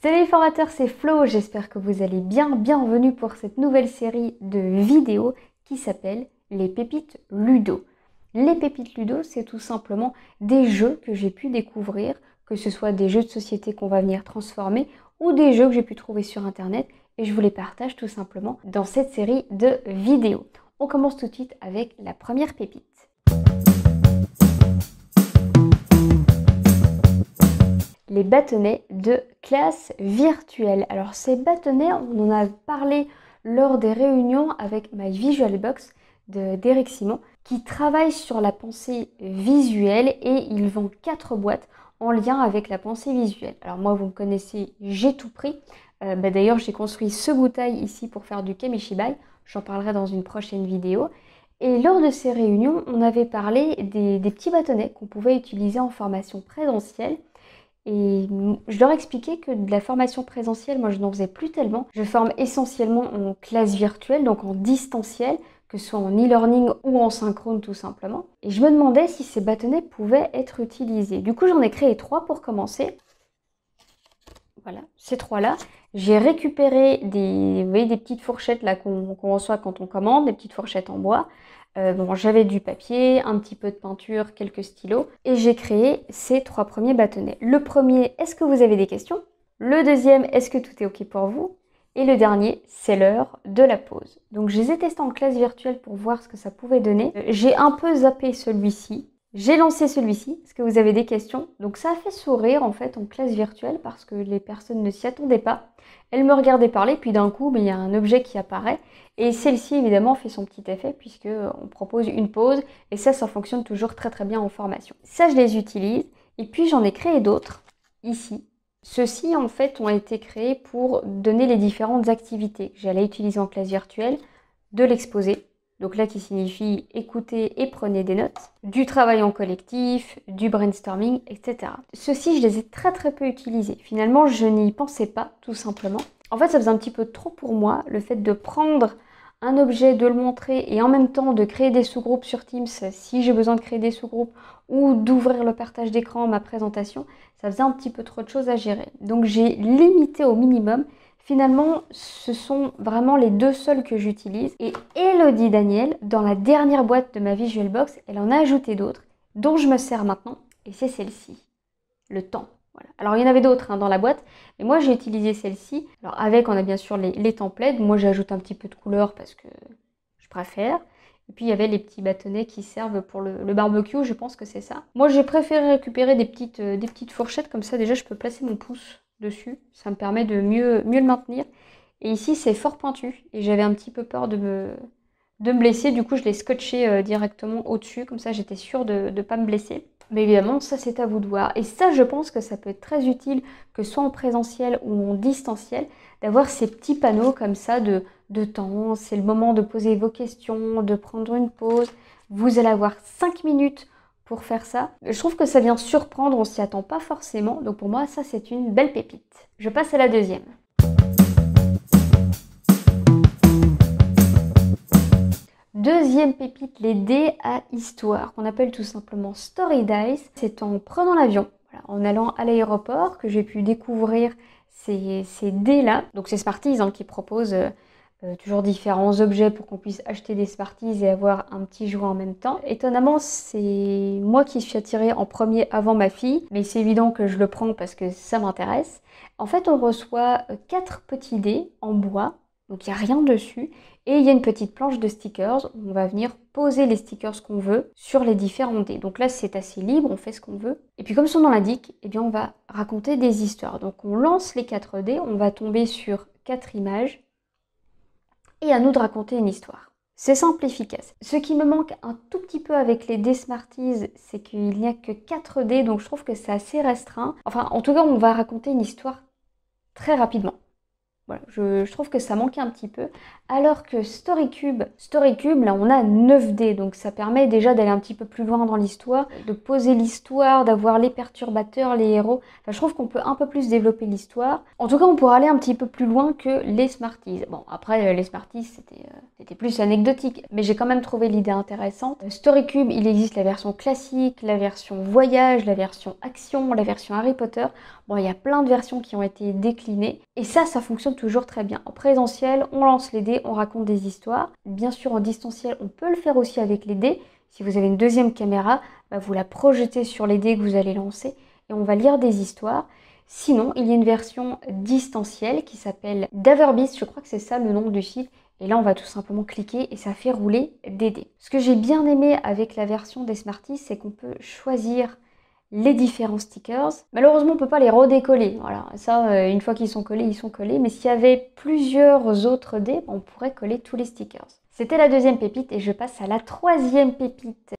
Salut les formateurs, c'est Flo, j'espère que vous allez bien. Bienvenue pour cette nouvelle série de vidéos qui s'appelle les pépites Ludo. Les pépites Ludo, c'est tout simplement des jeux que j'ai pu découvrir, que ce soit des jeux de société qu'on va venir transformer ou des jeux que j'ai pu trouver sur internet et je vous les partage tout simplement dans cette série de vidéos. On commence tout de suite avec la première pépite. Les bâtonnets de classe virtuelle. Alors ces bâtonnets, on en a parlé lors des réunions avec My Visual Box d'Eric Simon, qui travaille sur la pensée visuelle et il vend 4 boîtes en lien avec la pensée visuelle. Alors moi, vous me connaissez, j'ai tout pris. D'ailleurs, j'ai construit ce bouteille ici pour faire du Kamishibai. J'en parlerai dans une prochaine vidéo. Et lors de ces réunions, on avait parlé des petits bâtonnets qu'on pouvait utiliser en formation présentielle. Et je leur expliquais que de la formation présentielle, moi je n'en faisais plus tellement. Je forme essentiellement en classe virtuelle, donc en distanciel, que ce soit en e-learning ou en synchrone tout simplement. Et je me demandais si ces bâtonnets pouvaient être utilisés. Du coup, j'en ai créé 3 pour commencer. Voilà, ces 3-là. J'ai récupéré vous voyez, des petites fourchettes là qu'on reçoit quand on commande, des petites fourchettes en bois. J'avais du papier, un petit peu de peinture, quelques stylos et j'ai créé ces 3 premiers bâtonnets. Le premier, est-ce que vous avez des questions? Le deuxième, est-ce que tout est ok pour vous? Et le dernier, c'est l'heure de la pause. Donc je les ai testés en classe virtuelle pour voir ce que ça pouvait donner. J'ai un peu zappé celui-ci. J'ai lancé celui-ci. Est-ce que vous avez des questions? Donc ça a fait sourire en fait en classe virtuelle parce que les personnes ne s'y attendaient pas. Elles me regardaient parler, puis d'un coup, il y a un objet qui apparaît. Et celle-ci, évidemment, fait son petit effet puisqu'on propose une pause. Et ça fonctionne toujours très très bien en formation. Ça, je les utilise. Et puis, j'en ai créé d'autres, ici. Ceux-ci, en fait, ont été créés pour donner les différentes activités que j'allais utiliser en classe virtuelle, de l'exposé. Donc là, qui signifie écoutez et prenez des notes, du travail en collectif, du brainstorming, etc. Ceux-ci, je les ai très très peu utilisés. Finalement, je n'y pensais pas, tout simplement. En fait, ça faisait un petit peu trop pour moi, le fait de prendre un objet, de le montrer et en même temps de créer des sous-groupes sur Teams si j'ai besoin de créer des sous-groupes ou d'ouvrir le partage d'écran, ma présentation, ça faisait un petit peu trop de choses à gérer. Donc j'ai limité au minimum. Finalement, ce sont vraiment les 2 seuls que j'utilise. Et Elodie Daniel, dans la dernière boîte de ma Visual Box, elle en a ajouté d'autres, dont je me sers maintenant. Et c'est celle-ci, le temps. Voilà. Alors, il y en avait d'autres dans la boîte, mais moi, j'ai utilisé celle-ci. Alors, avec, on a bien sûr les templates. Moi, j'ajoute un petit peu de couleur parce que je préfère. Et puis, il y avait les petits bâtonnets qui servent pour le barbecue, je pense que c'est ça. Moi, j'ai préféré récupérer des petites fourchettes, comme ça, déjà, je peux placer mon pouce dessus. Ça me permet de mieux le maintenir. Et ici, c'est fort pointu. Et j'avais un petit peu peur de me blesser. Du coup, je l'ai scotché directement au-dessus. Comme ça, j'étais sûre de ne pas me blesser. Mais évidemment, ça, c'est à vous de voir. Et ça, je pense que ça peut être très utile, que ce soit en présentiel ou en distanciel, d'avoir ces petits panneaux comme ça de temps. C'est le moment de poser vos questions, de prendre une pause. Vous allez avoir 5 minutes pour faire ça. Je trouve que ça vient surprendre, on s'y attend pas forcément. Donc pour moi, ça, c'est une belle pépite. Je passe à la deuxième. Deuxième pépite, les dés à histoire, qu'on appelle tout simplement Story Dice. C'est en prenant l'avion, voilà, en allant à l'aéroport, que j'ai pu découvrir ces dés-là. Donc c'est Smarties qui proposent toujours différents objets pour qu'on puisse acheter des Smarties et avoir un petit jouet en même temps. Étonnamment, c'est moi qui suis attirée en premier avant ma fille, mais c'est évident que je le prends parce que ça m'intéresse. En fait, on reçoit 4 petits dés en bois, donc il n'y a rien dessus. Et il y a une petite planche de stickers où on va venir poser les stickers qu'on veut sur les différents dés. Donc là, c'est assez libre, on fait ce qu'on veut. Et puis comme son nom l'indique, eh bien, on va raconter des histoires. Donc on lance les 4 dés, on va tomber sur 4 images. Et à nous de raconter une histoire. C'est simple et efficace. Ce qui me manque un tout petit peu avec les dés Smarties, c'est qu'il n'y a que 4 dés, donc je trouve que c'est assez restreint. Enfin, en tout cas, on va raconter une histoire très rapidement. Voilà, je trouve que ça manquait un petit peu. Alors que StoryCube, là on a 9 dés, donc ça permet déjà d'aller un petit peu plus loin dans l'histoire, de poser l'histoire, d'avoir les perturbateurs, les héros. Enfin, je trouve qu'on peut un peu plus développer l'histoire. En tout cas, on pourrait aller un petit peu plus loin que les Smarties. Bon, après, les Smarties, c'était plus anecdotique, mais j'ai quand même trouvé l'idée intéressante. StoryCube, il existe la version classique, la version voyage, la version action, la version Harry Potter. Bon, il y a plein de versions qui ont été déclinées, et ça fonctionne toujours très bien. En présentiel, on lance les dés, on raconte des histoires. Bien sûr, en distanciel, on peut le faire aussi avec les dés. Si vous avez une deuxième caméra, vous la projetez sur les dés que vous allez lancer et on va lire des histoires. Sinon, il y a une version distancielle qui s'appelle Daverbeast, je crois que c'est ça le nom du site. Et là, on va tout simplement cliquer et ça fait rouler des dés. Ce que j'ai bien aimé avec la version des Smarties, c'est qu'on peut choisir les différents stickers. Malheureusement, on ne peut pas les redécoller. Voilà, ça, une fois qu'ils sont collés, ils sont collés. Mais s'il y avait plusieurs autres dés, on pourrait coller tous les stickers. C'était la deuxième pépite et je passe à la troisième pépite.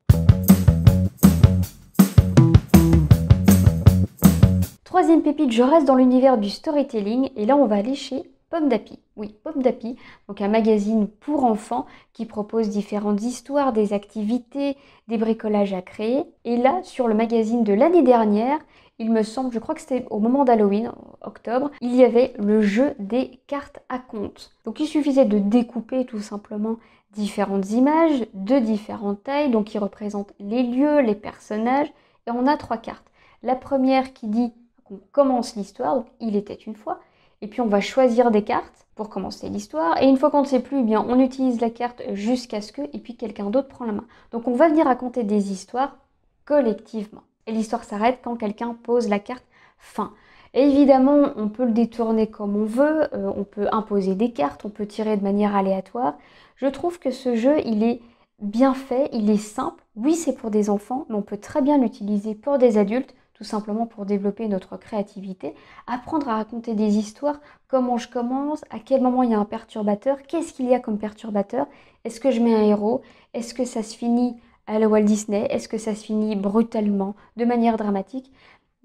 Troisième pépite, je reste dans l'univers du storytelling et là, on va aller chez Pomme d'Api. Oui, Pomme d'Api, donc un magazine pour enfants qui propose différentes histoires, des activités, des bricolages à créer. Et là, sur le magazine de l'année dernière, il me semble, je crois que c'était au moment d'Halloween, octobre, il y avait le jeu des cartes à compte. Donc il suffisait de découper tout simplement différentes images de différentes tailles, donc qui représentent les lieux, les personnages, et on a 3 cartes. La première qui dit qu'on commence l'histoire, donc il était une fois. Et puis on va choisir des cartes pour commencer l'histoire. Et une fois qu'on ne sait plus, eh bien, on utilise la carte jusqu'à ce que, et puis quelqu'un d'autre prend la main. Donc on va venir raconter des histoires collectivement. Et l'histoire s'arrête quand quelqu'un pose la carte fin. Et évidemment, on peut le détourner comme on veut, on peut imposer des cartes, on peut tirer de manière aléatoire. Je trouve que ce jeu, il est bien fait, il est simple. Oui, c'est pour des enfants, mais on peut très bien l'utiliser pour des adultes, tout simplement pour développer notre créativité, apprendre à raconter des histoires, comment je commence, à quel moment il y a un perturbateur, qu'est-ce qu'il y a comme perturbateur, est-ce que je mets un héros, est-ce que ça se finit à la Walt Disney, est-ce que ça se finit brutalement, de manière dramatique.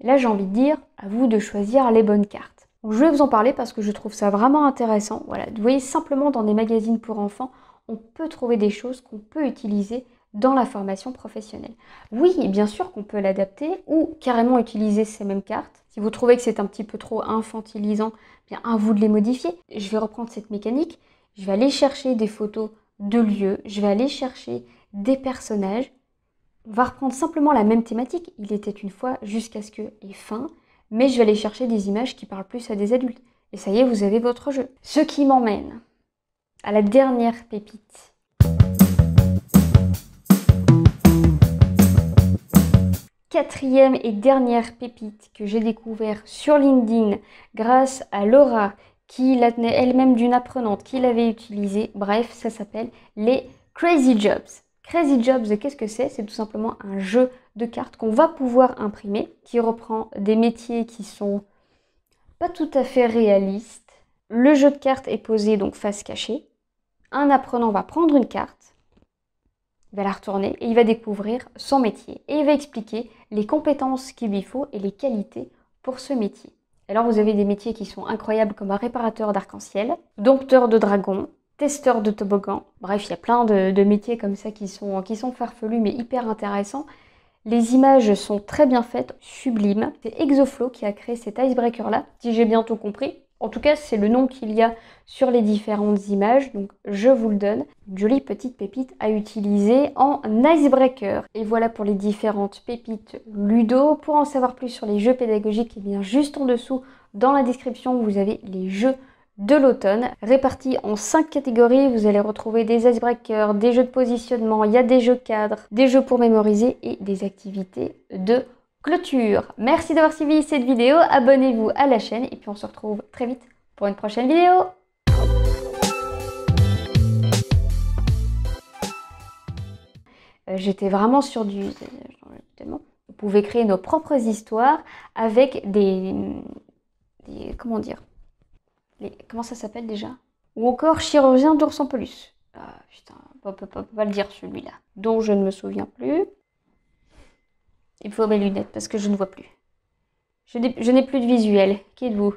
Là, j'ai envie de dire, à vous de choisir les bonnes cartes. Donc, je vais vous en parler parce que je trouve ça vraiment intéressant. Voilà, vous voyez, simplement dans des magazines pour enfants, on peut trouver des choses qu'on peut utiliser dans la formation professionnelle. Oui, bien sûr qu'on peut l'adapter ou carrément utiliser ces mêmes cartes. Si vous trouvez que c'est un petit peu trop infantilisant, bien à vous de les modifier. Je vais reprendre cette mécanique, je vais aller chercher des photos de lieux, je vais aller chercher des personnages. On va reprendre simplement la même thématique, il était une fois jusqu'à ce que et fin, mais je vais aller chercher des images qui parlent plus à des adultes. Et ça y est, vous avez votre jeu. Ce qui m'emmène à la dernière pépite. Quatrième et dernière pépite que j'ai découvert sur LinkedIn grâce à Laura qui la tenait elle-même d'une apprenante qui l'avait utilisée. Bref, ça s'appelle les Crazy Jobs. Crazy Jobs, qu'est-ce que c'est? C'est tout simplement un jeu de cartes qu'on va pouvoir imprimer qui reprend des métiers qui sont pas tout à fait réalistes. Le jeu de cartes est posé donc face cachée. Un apprenant va prendre une carte, il va la retourner et il va découvrir son métier. Et il va expliquer les compétences qu'il lui faut et les qualités pour ce métier. Alors vous avez des métiers qui sont incroyables comme un réparateur d'arc-en-ciel, dompteur de dragons, testeur de toboggan. Bref, il y a plein de métiers comme ça qui sont farfelus mais hyper intéressants. Les images sont très bien faites, sublimes. C'est Exoflow qui a créé cet icebreaker-là, si j'ai bien tout compris. En tout cas, c'est le nom qu'il y a sur les différentes images, donc je vous le donne. Une jolie petite pépite à utiliser en icebreaker. Et voilà pour les différentes pépites Ludo. Pour en savoir plus sur les jeux pédagogiques, et bien juste en dessous, dans la description, vous avez les jeux de l'automne, répartis en 5 catégories. Vous allez retrouver des icebreakers, des jeux de positionnement, il y a des jeux cadres, des jeux pour mémoriser et des activités de clôture. Merci d'avoir suivi cette vidéo, abonnez-vous à la chaîne et puis on se retrouve très vite pour une prochaine vidéo. J'étais vraiment sur du... Vous pouvez créer nos propres histoires avec des comment dire, comment ça s'appelle déjà? Ou encore chirurgien d'ours en peluche. Ah putain, on peut pas le dire celui-là. Dont je ne me souviens plus. Il faut mes lunettes parce que je ne vois plus. Je n'ai plus de visuel. Qui êtes-vous?